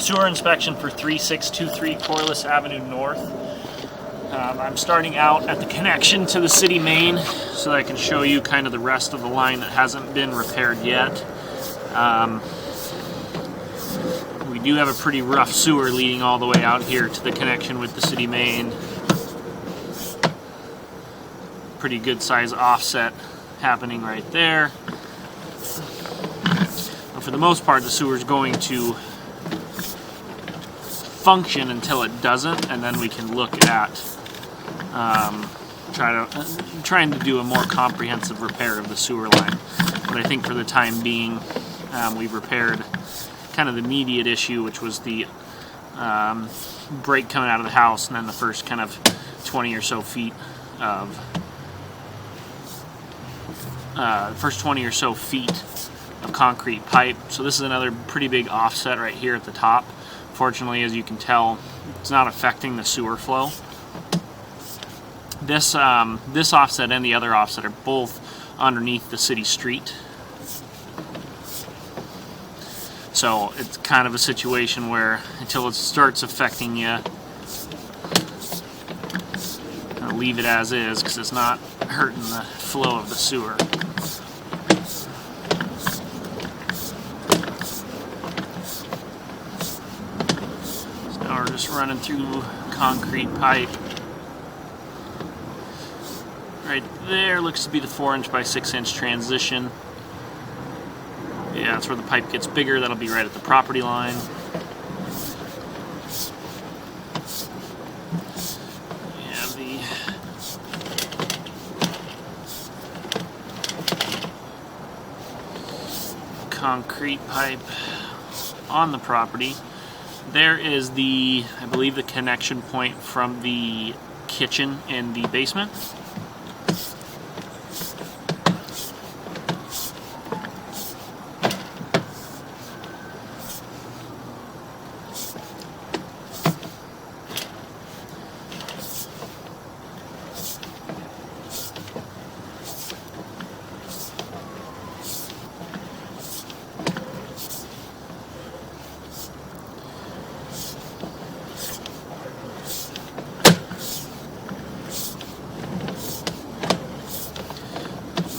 Sewer inspection for 3623 Corliss Avenue North. I'm starting out at the connection to the city main so that I can show you kind of the rest of the line that hasn't been repaired yet. We do have a pretty rough sewer leading all the way out here to the connection with the city main. Pretty good size offset happening right there. But for the most part, the sewer is going to function until it doesn't, and then we can look at trying to do a more comprehensive repair of the sewer line. But I think for the time being, we've repaired kind of the immediate issue, which was the break coming out of the house, and then the first kind of 20 or so feet of concrete pipe. So this is another pretty big offset right here at the top. Fortunately, as you can tell, it's not affecting the sewer flow. This offset and the other offset are both underneath the city street. So it's kind of a situation where until it starts affecting you, I'll leave it as is because it's not hurting the flow of the sewer. We're just running through concrete pipe. Right there looks to be the 4" by 6" transition. Yeah, that's where the pipe gets bigger. That'll be right at the property line. We have the concrete pipe on the property. There is the, I believe, the connection point from the kitchen in the basement.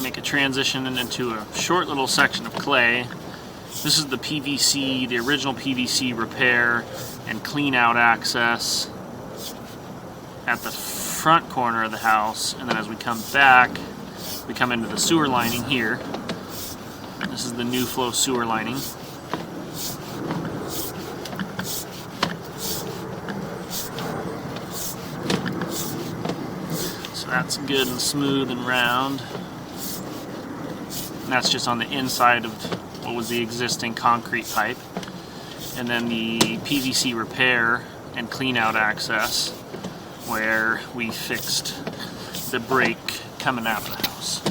Make a transition into a short little section of clay. This is the PVC, the original PVC repair and clean out access at the front corner of the house, and then as we come back, we come into the sewer lining here. This is the new flow sewer lining. So that's good and smooth and round. And that's just on the inside of what was the existing concrete pipe. And then the PVC repair and clean out access where we fixed the break coming out of the house.